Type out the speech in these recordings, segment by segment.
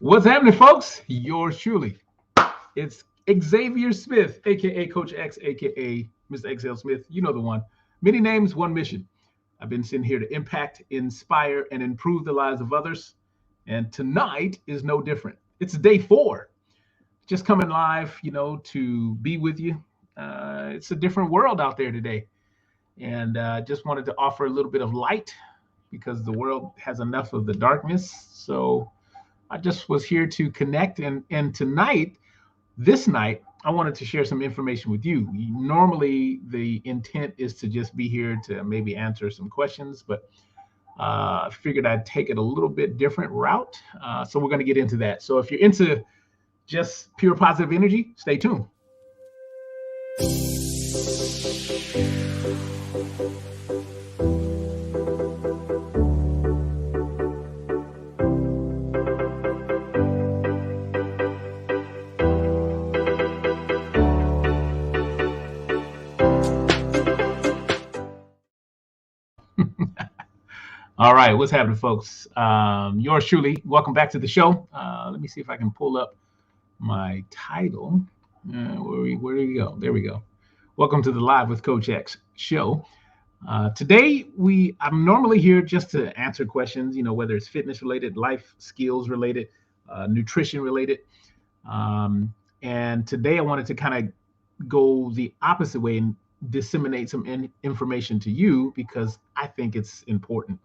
What's happening, folks? Yours truly. It's Xavier Smith, aka Coach X, aka Mr. XL Smith. You know the one. Many names, one mission. I've been sitting here to impact, inspire, and improve the lives of others. And tonight is no different. It's day four. Just coming live, to be with you. It's a different world out there today. And just wanted to offer a little bit of light because the world has enough of the darkness. So I just was here to connect. And tonight, this night, I wanted to share some information with you. Normally, the intent is to just be here to maybe answer some questions, but I figured I'd take it a little bit different route. So we're going to get into that. So if you're into just pure positive energy, stay tuned. All right, what's happening, folks? Yours truly. Welcome back to the show. Let me see if I can pull up my title. Where do we go? There we go. Welcome to the Live with Coach X show. Today, I'm normally here just to answer questions, whether it's fitness related, life skills related, nutrition related. And today I wanted to kind of go the opposite way and disseminate some information to you because I think it's important.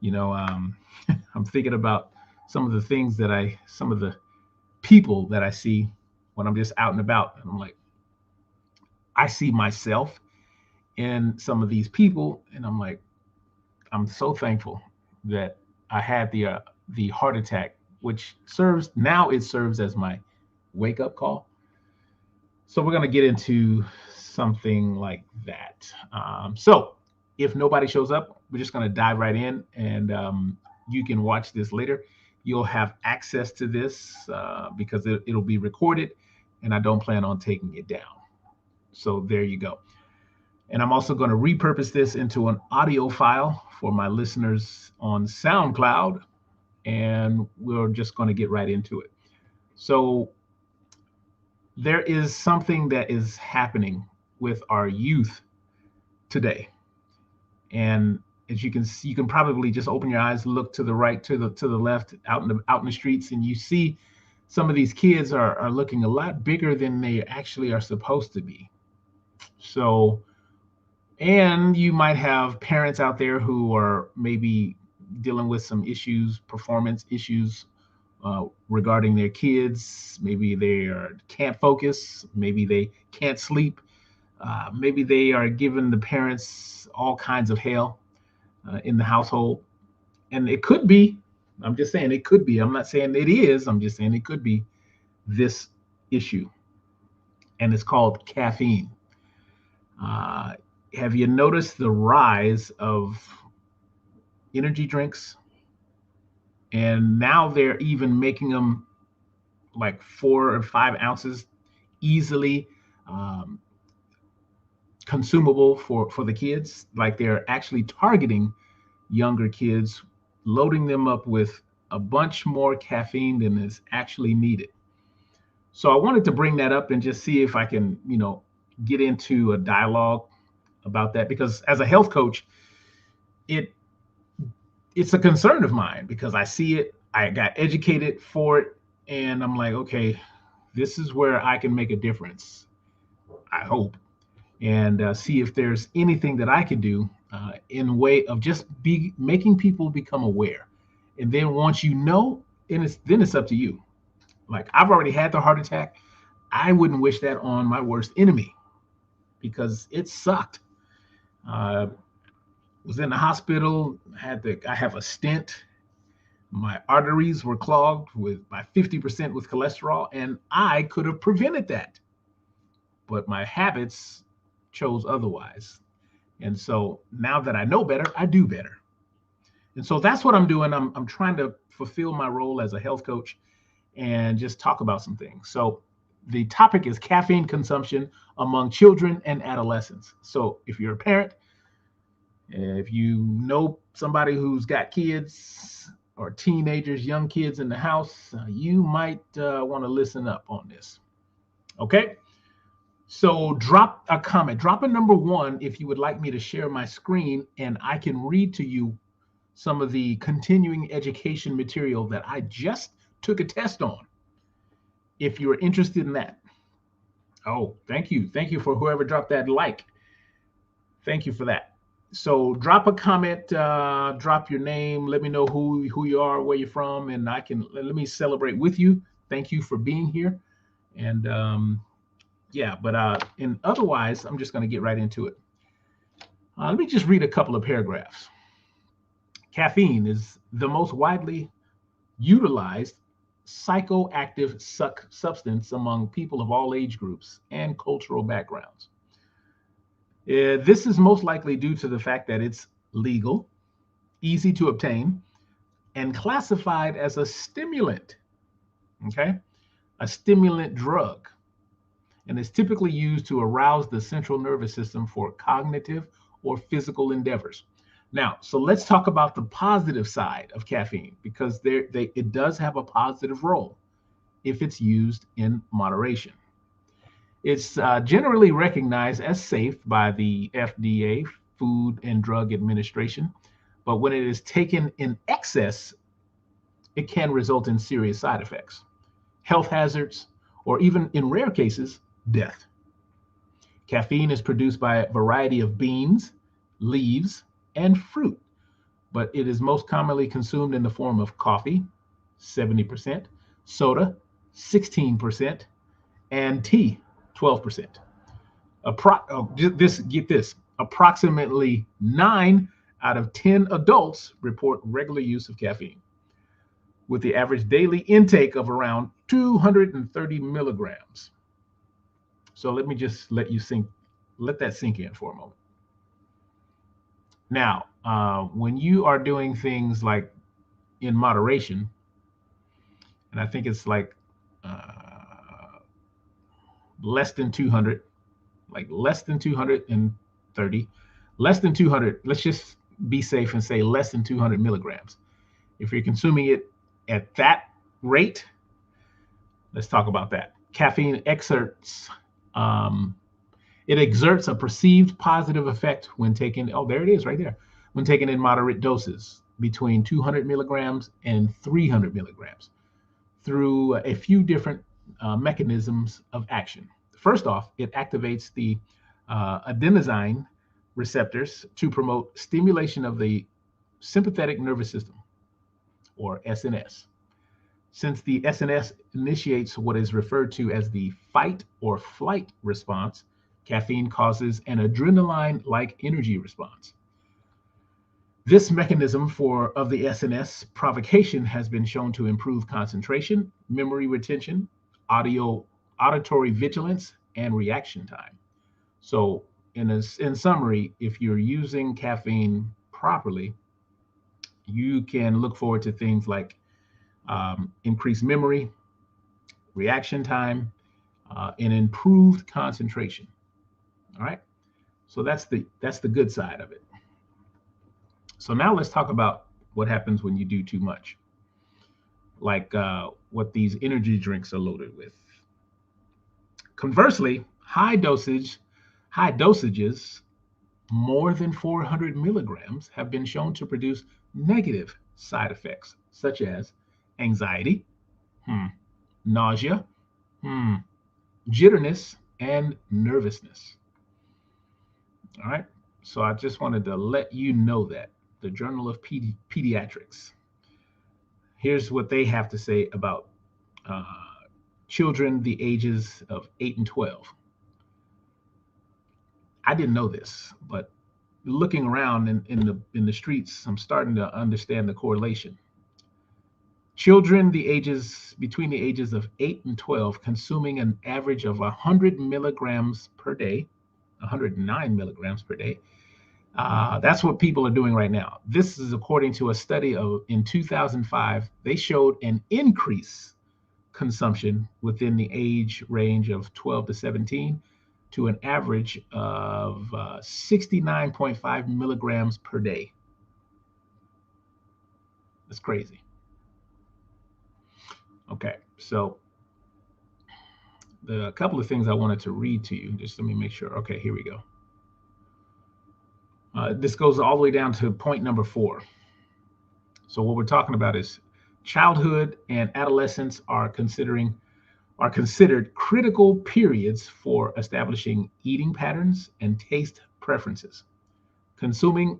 I'm thinking about some of the things some of the people that I see when I'm just out and about. And I'm like, I see myself in some of these people, and I'm like, I'm so thankful that I had the heart attack, which serves as my wake up call. So we're gonna get into something like that. So if nobody shows up, we're just gonna dive right in, and you can watch this later. You'll have access to this because it'll be recorded, and I don't plan on taking it down. So there you go. And I'm also going to repurpose this into an audio file for my listeners on SoundCloud, and we're just going to get right into it. So there is something that is happening with our youth today. And as you can see, you can probably just open your eyes, look to the right, to the left, out in the streets, and you see some of these kids are looking a lot bigger than they actually are supposed to be. So, and you might have parents out there who are maybe dealing with some issues, performance issues regarding their kids. Maybe they can't focus. Maybe they can't sleep. Maybe they are giving the parents all kinds of hell in the household. And it could be, I'm just saying it could be. I'm not saying it is. I'm just saying it could be this issue. And it's called caffeine. Have you noticed the rise of energy drinks? And now they're even making them like 4 or 5 ounces, easily consumable for the kids. Like they're actually targeting younger kids, loading them up with a bunch more caffeine than is actually needed. So I wanted to bring that up and just see if I can, get into a dialogue about that, because as a health coach, it's a concern of mine because I see it, I got educated for it, and I'm like, okay, this is where I can make a difference, I hope, and see if there's anything that I can do in way of just making people become aware. And then once you know, then it's up to you. Like I've already had the heart attack. I wouldn't wish that on my worst enemy because it sucked. Was in the hospital. I have a stent. My arteries were clogged by 50% with cholesterol, and I could have prevented that. But my habits chose otherwise. And so now that I know better, I do better. And so that's what I'm doing. I'm trying to fulfill my role as a health coach and just talk about some things. So the topic is caffeine consumption among children and adolescents. So if you're a parent, if you know somebody who's got kids or teenagers, young kids in the house, you might want to listen up on this. Okay. So drop a comment, drop a number one if you would like me to share my screen and I can read to you some of the continuing education material that I just took a test on. If you're interested in that. Oh, thank you. Thank you for whoever dropped that like. Thank you for that. So drop a comment, drop your name, let me know who you are, where you're from, and I can let me celebrate with you. Thank you for being here. And yeah, but and otherwise, I'm just going to get right into it. Let me just read a couple of paragraphs. Caffeine is the most widely utilized psychoactive substance among people of all age groups and cultural backgrounds. This is most likely due to the fact that it's legal, easy to obtain, and classified as a stimulant, okay? A stimulant drug, and is typically used to arouse the central nervous system for cognitive or physical endeavors. Now, so let's talk about the positive side of caffeine because it does have a positive role if it's used in moderation. It's generally recognized as safe by the FDA, Food and Drug Administration, but when it is taken in excess, it can result in serious side effects, health hazards, or even in rare cases, death. Caffeine is produced by a variety of beans, leaves, and fruit, but it is most commonly consumed in the form of coffee, 70%, soda, 16%, and tea, 12%. Get this, approximately 9 out of 10 adults report regular use of caffeine, with the average daily intake of around 230 milligrams. So let me just let that sink in for a moment. Now, when you are doing things like in moderation, and I think it's like less than 200, like less than 230, less than 200, let's just be safe and say less than 200 milligrams. If you're consuming it at that rate, let's talk about that. Caffeine exerts a perceived positive effect when taken. Oh, there it is right there. When taken in moderate doses between 200 milligrams and 300 milligrams through a few different mechanisms of action. First off, it activates the adenosine receptors to promote stimulation of the sympathetic nervous system, or SNS. Since the SNS initiates what is referred to as the fight or flight response, caffeine causes an adrenaline-like energy response. This mechanism of the SNS provocation has been shown to improve concentration, memory retention, auditory vigilance, and reaction time. So in summary, if you're using caffeine properly, you can look forward to things like increased memory, reaction time, and improved concentration. All right. So that's the good side of it. So now let's talk about what happens when you do too much, like what these energy drinks are loaded with. Conversely, high dosages, more than 400 milligrams, have been shown to produce negative side effects, such as anxiety, nausea, jitterness, and nervousness. All right. So I just wanted to let you know that. The Journal of Pediatrics. Here's what they have to say about children the ages of 8 and 12. I didn't know this, but looking around in the streets, I'm starting to understand the correlation. Children between the ages of 8 and 12 consuming an average of 100 milligrams per day, 109 milligrams per day. That's what people are doing right now. This is according to a study in 2005. They showed an increase consumption within the age range of 12 to 17 to an average of 69.5 milligrams per day. That's crazy. Okay, so the couple of things I wanted to read to you, just let me make sure. Okay, here we go. This goes all the way down to point number 4. So what we're talking about is childhood and adolescence are considered critical periods for establishing eating patterns and taste preferences. Consuming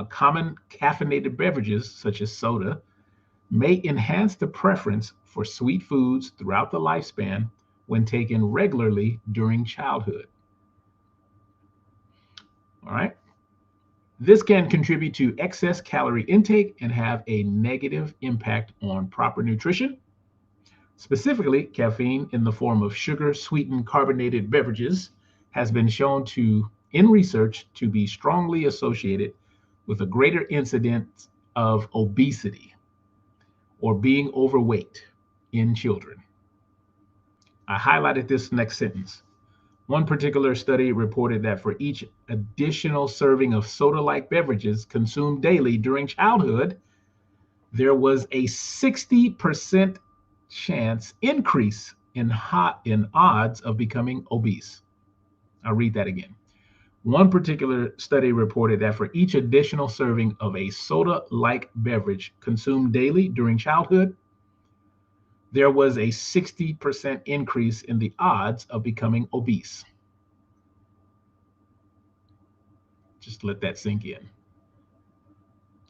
common caffeinated beverages such as soda may enhance the preference for sweet foods throughout the lifespan when taken regularly during childhood. All right. This can contribute to excess calorie intake and have a negative impact on proper nutrition. Specifically, caffeine in the form of sugar sweetened carbonated beverages has been shown in research, to be strongly associated with a greater incidence of obesity or being overweight in children. I highlighted this next sentence. One particular study reported that for each additional serving of soda like beverages consumed daily during childhood, there was a 60% chance increase in odds of becoming obese. I'll read that again. One particular study reported that for each additional serving of a soda like beverage consumed daily during childhood, there was a 60% increase in the odds of becoming obese. Just let that sink in.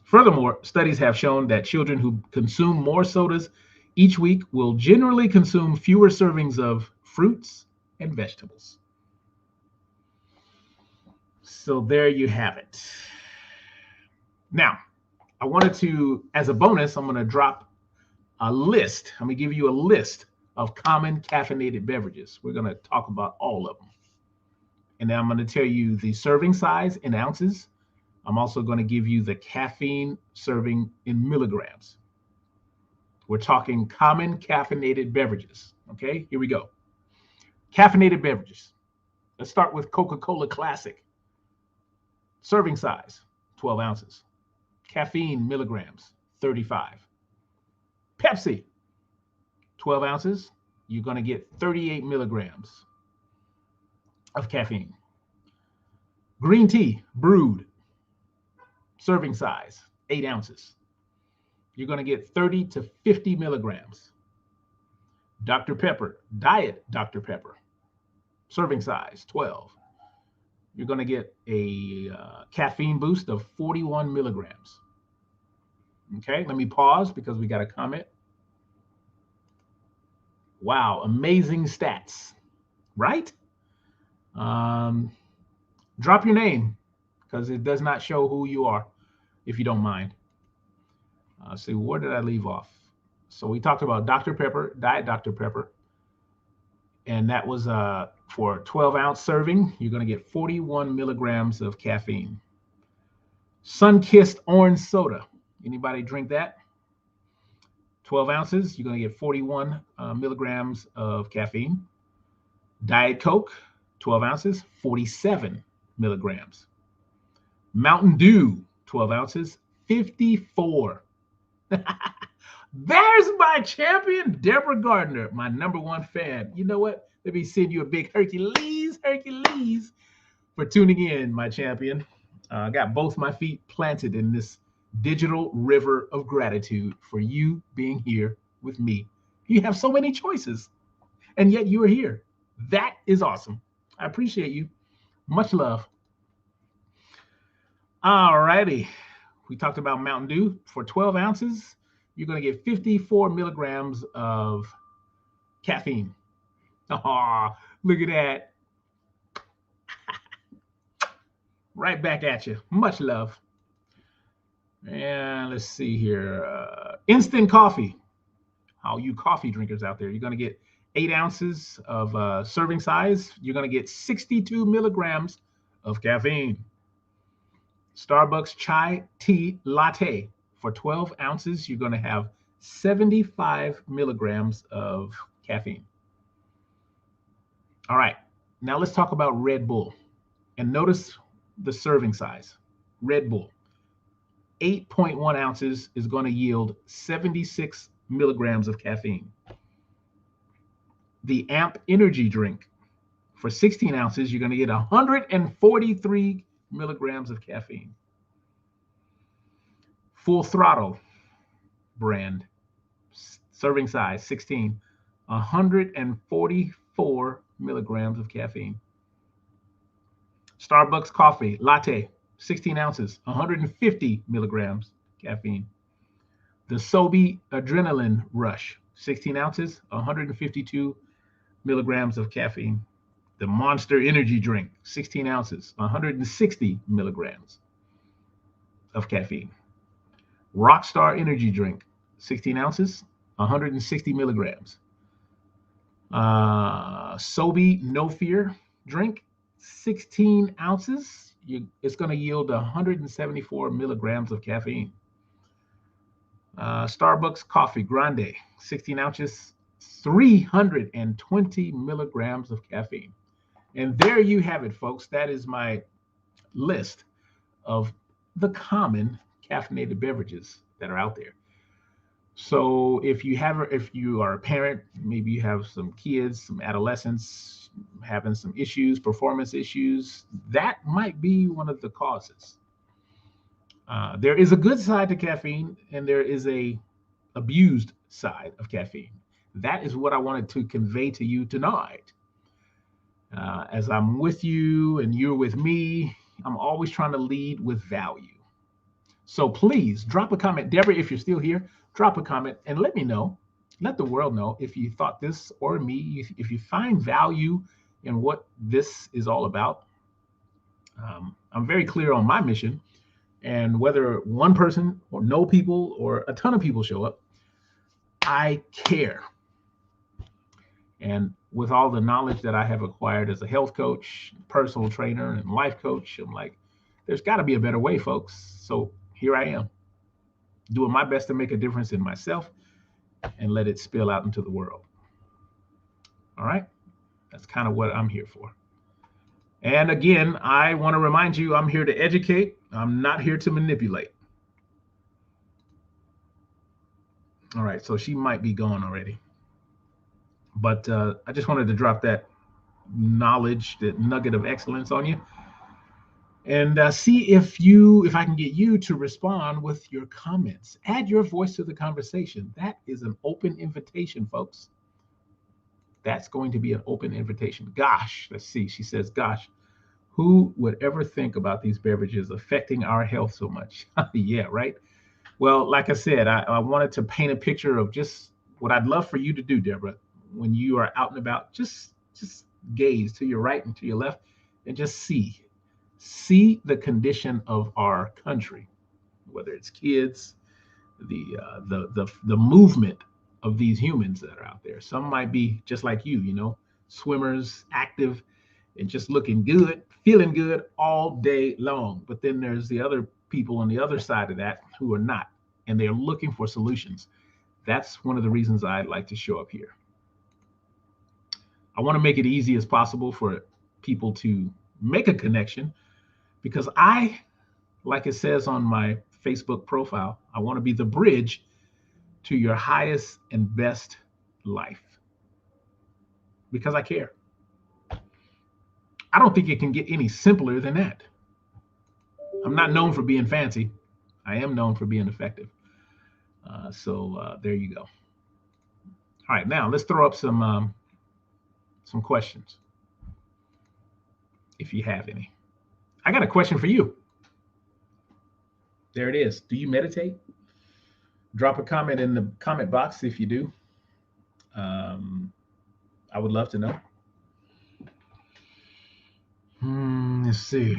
Furthermore, studies have shown that children who consume more sodas each week will generally consume fewer servings of fruits and vegetables. So there you have it. Now, I wanted to, as a bonus, I'm going to drop a list. I'm going to give you a list of common caffeinated beverages. We're going to talk about all of them. And then I'm going to tell you the serving size in ounces. I'm also going to give you the caffeine serving in milligrams. We're talking common caffeinated beverages. Okay, here we go. Caffeinated beverages. Let's start with Coca-Cola Classic. Serving size, 12 ounces. Caffeine milligrams, 35. Pepsi, 12 ounces. You're going to get 38 milligrams of caffeine. Green tea, brewed. Serving size, 8 ounces. You're going to get 30 to 50 milligrams. Dr. Pepper, Diet Dr. Pepper. Serving size, 12. You're going to get a caffeine boost of 41 milligrams. Okay, let me pause because we got a comment. Wow, amazing stats, right? Drop your name because it does not show who you are, if you don't mind. See, where did I leave off? So we talked about Dr. Pepper, Diet Dr. Pepper, and that was for a 12-ounce serving. You're going to get 41 milligrams of caffeine. Sun-Kissed orange soda. Anybody drink that? 12 ounces, you're going to get 41 milligrams of caffeine. Diet Coke, 12 ounces, 47 milligrams. Mountain Dew, 12 ounces, 54. There's my champion, Deborah Gardner, my #1 fan. You know what? Let me send you a big Hercules for tuning in, my champion. I got both my feet planted in this digital river of gratitude for you being here with me. You have so many choices, and yet you are here. That is awesome. I appreciate you. Much love. All righty. We talked about Mountain Dew. For 12 ounces, you're going to get 54 milligrams of caffeine. Oh, look at that. Right back at you. Much love. And let's see here. Instant coffee. All you coffee drinkers out there, you're going to get 8 ounces of serving size. You're going to get 62 milligrams of caffeine. Starbucks chai tea latte. For 12 ounces, you're going to have 75 milligrams of caffeine. All right. Now let's talk about Red Bull. And notice the serving size. Red Bull. 8.1 ounces is going to yield 76 milligrams of caffeine. the AMP energy drink. For 16 ounces, you're going to get 143 milligrams of caffeine. Full Throttle brand, serving size 16, 144 milligrams of caffeine. Starbucks coffee latte, 16 ounces, 150 milligrams caffeine. The Sobe Adrenaline Rush, 16 ounces, 152 milligrams of caffeine. The Monster Energy Drink, 16 ounces, 160 milligrams of caffeine. Rockstar Energy Drink, 16 ounces, 160 milligrams. Sobe No Fear Drink, 16 ounces. It's going to yield 174 milligrams of caffeine. Starbucks Coffee Grande, 16 ounces, 320 milligrams of caffeine. And there you have it, folks. That is my list of the common caffeinated beverages that are out there. So if you are a parent, maybe you have some kids, some adolescents having some issues, performance issues, that might be one of the causes. There is a good side to caffeine, and there is a abused side of caffeine. That is what I wanted to convey to you tonight. As I'm with you and you're with me, I'm always trying to lead with value. So please drop a comment. Deborah, if you're still here, drop a comment and let me know, let the world know if you thought this, or me, if you find value in what this is all about. I'm very clear on my mission, and whether one person or no people or a ton of people show up, I care. And with all the knowledge that I have acquired as a health coach, personal trainer, and life coach, I'm like, there's got to be a better way, folks. So here I am, doing my best to make a difference in myself and let it spill out into the world. All right? That's kind of what I'm here for. And again, I want to remind you, I'm here to educate. I'm not here to manipulate. All right, so she might be gone already. But I just wanted to drop that knowledge, that nugget of excellence on you, and see if I can get you to respond with your comments. Add your voice to the conversation. That is an open invitation, folks. That's going to be an open invitation. Gosh, let's see. She says, gosh, who would ever think about these beverages affecting our health so much? Yeah, right. Well, like I said, I wanted to paint a picture of just what I'd love for you to do, Deborah, when you are out and about. Just gaze to your right and to your left and just see the condition of our country, whether it's kids, the movement of these humans that are out there. Some might be just like you, swimmers, active, and just looking good, feeling good all day long. But then there's the other people on the other side of that who are not, and they're looking for solutions. That's one of the reasons I'd like to show up here. I want to make it easy as possible for people to make a connection, because like it says on my Facebook profile, I want to be the bridge to your highest and best life, because I care. I don't think it can get any simpler than that. I'm not known for being fancy. I am known for being effective. So there you go. All right, now let's throw up some questions, if you have any. I got a question for you. There it is. Do you meditate? Drop a comment in the comment box if you do. I would love to know. Let's see.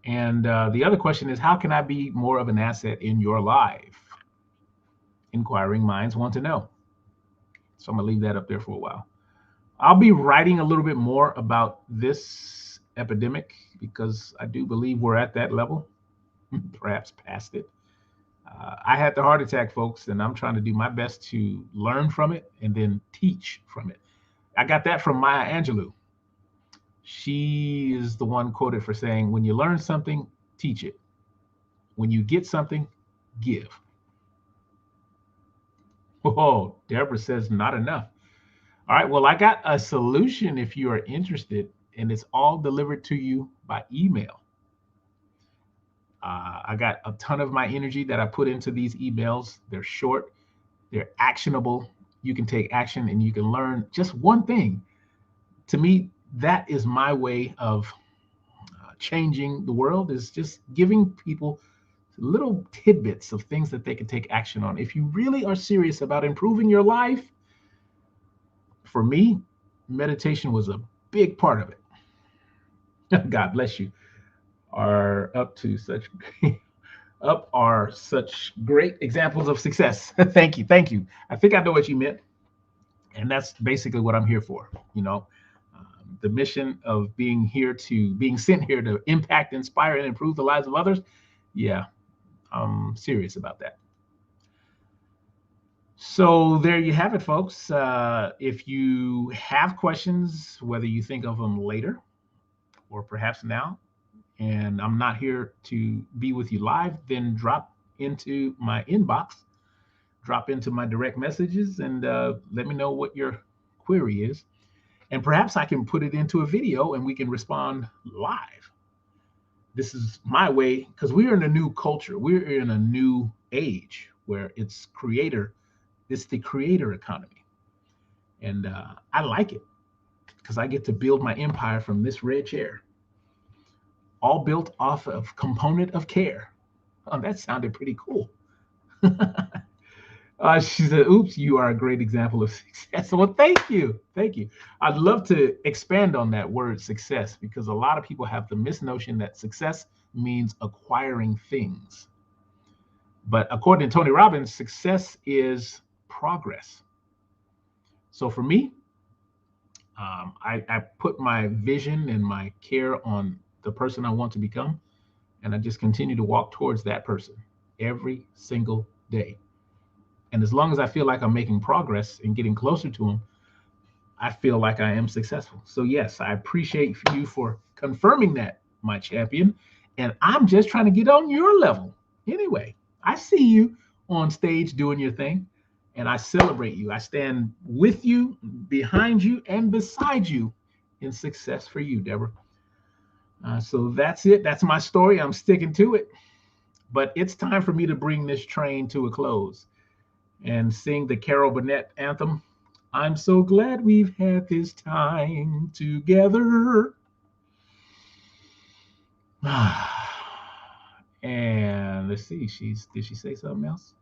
And the other question is, how can I be more of an asset in your life? Inquiring minds want to know. So I'm going to leave that up there for a while. I'll be writing a little bit more about this epidemic, because I do believe we're at that level, perhaps past it. I had the heart attack, folks, and I'm trying to do my best to learn from it and then teach from it. I got that from Maya Angelou. She is the one quoted for saying, when you learn something, teach it. When you get something, give. Oh, Deborah says not enough. All right. Well, I got a solution if you are interested, and it's all delivered to you by email. I got a ton of my energy that I put into these emails. They're short, they're actionable. You can take action and you can learn just one thing. To me, that is my way of changing the world, is just giving people little tidbits of things that they can take action on. If you really are serious about improving your life, for me, meditation was a big part of it. God bless you. Are up to such up are such great examples of success. Thank you, thank you. I think I know what you meant, and that's basically what I'm here for. The mission of being sent here to impact, inspire, and improve the lives of others. Yeah, I'm serious about that. So there you have it, folks. If you have questions, whether you think of them later or perhaps now, and I'm not here to be with you live, then drop into my inbox, drop into my direct messages, and let me know what your query is. And perhaps I can put it into a video and we can respond live. This is my way, because we're in a new culture. We're in a new age where it's the creator economy. And I like it because I get to build my empire from this red chair, all built off of component of care. Oh, that sounded pretty cool. She said, "Oops, you are a great example of success." Well, thank you, thank you. I'd love to expand on that word success, because a lot of people have the misnotion that success means acquiring things. But according to Tony Robbins, success is progress. So for me, I put my vision and my care on the person I want to become, and I just continue to walk towards that person every single day. And as long as I feel like I'm making progress and getting closer to them, I feel like I am successful. So, yes, I appreciate you for confirming that, my champion. And I'm just trying to get on your level. Anyway, I see you on stage doing your thing, and I celebrate you. I stand with you, behind you, and beside you in success for you, Deborah. So that's it. That's my story. I'm sticking to it. But it's time for me to bring this train to a close and sing the Carol Burnett anthem. I'm so glad we've had this time together. And let's see, did she say something else?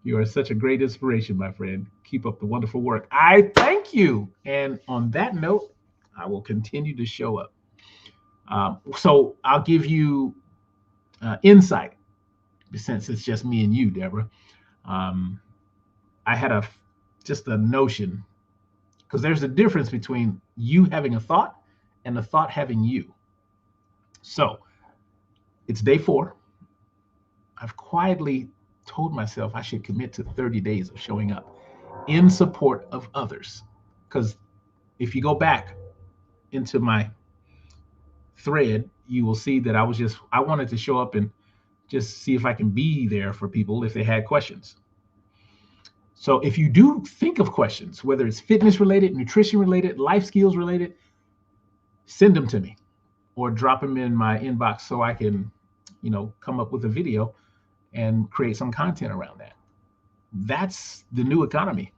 You are such a great inspiration, my friend. Keep up the wonderful work. I thank you. And on that note, I will continue to show up. So I'll give you insight, since it's just me and you, Deborah. Um, I had just a notion, because there's a difference between you having a thought and the thought having you. So it's day 4. I've quietly told myself I should commit to 30 days of showing up in support of others. Because if you go back into my thread, you will see that I wanted to show up and just see if I can be there for people if they had questions. So if you do think of questions, whether it's fitness related, nutrition related, life skills related, send them to me or drop them in my inbox so I can, come up with a video and create some content around that. That's the new economy.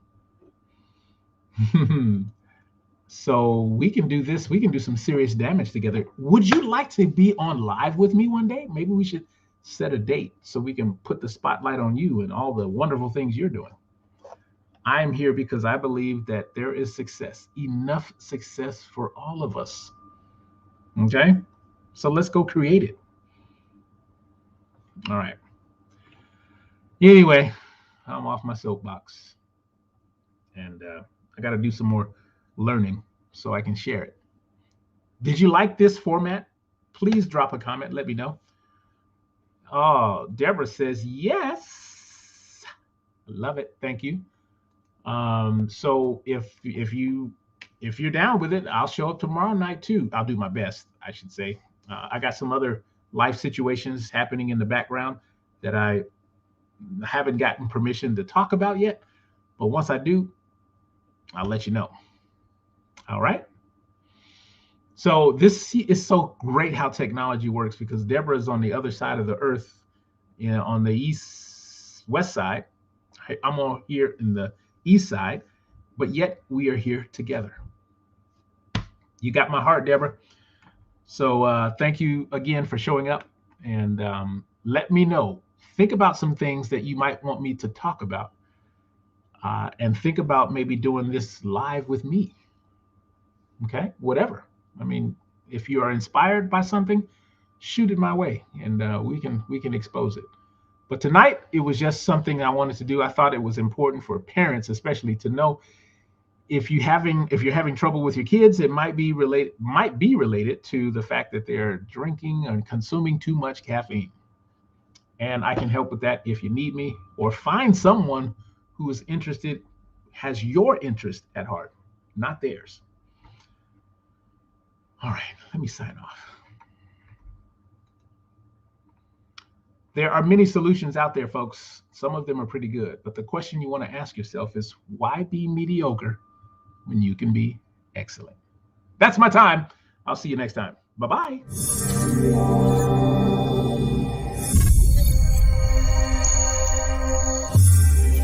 So we can do this. We can do some serious damage together. Would you like to be on live with me one day? Maybe we should set a date so we can put the spotlight on you and all the wonderful things you're doing. I am here because I believe that there is success, enough success for all of us. Okay? So let's go create it. All right. Anyway, I'm off my soapbox. And I got to do some more learning so I can share it. Did you like this format? Please drop a comment. Let me know. Oh, Deborah says yes. Love it. Thank you. So if you're down with it, I'll show up tomorrow night too. I'll do my best, I should say. I got some other life situations happening in the background that I haven't gotten permission to talk about yet. But once I do, I'll let you know. All right. So this is so great how technology works, because Deborah's on the other side of the earth, on the west side. I'm on here in the east side, but yet we are here together. You got my heart, Deborah. So thank you again for showing up, and let me know. Think about some things that you might want me to talk about, and think about maybe doing this live with me. Okay, whatever. I mean, if you are inspired by something, shoot it my way, and we can expose it. But tonight, it was just something I wanted to do. I thought it was important for parents, especially, to know if you're having trouble with your kids, it might be related to the fact that they're drinking and consuming too much caffeine. And I can help with that if you need me, or find someone who is interested, has your interest at heart, not theirs. All right, let me sign off. There are many solutions out there, folks. Some of them are pretty good, but the question you want to ask yourself is, why be mediocre when you can be excellent? That's my time. I'll see you next time. Bye bye.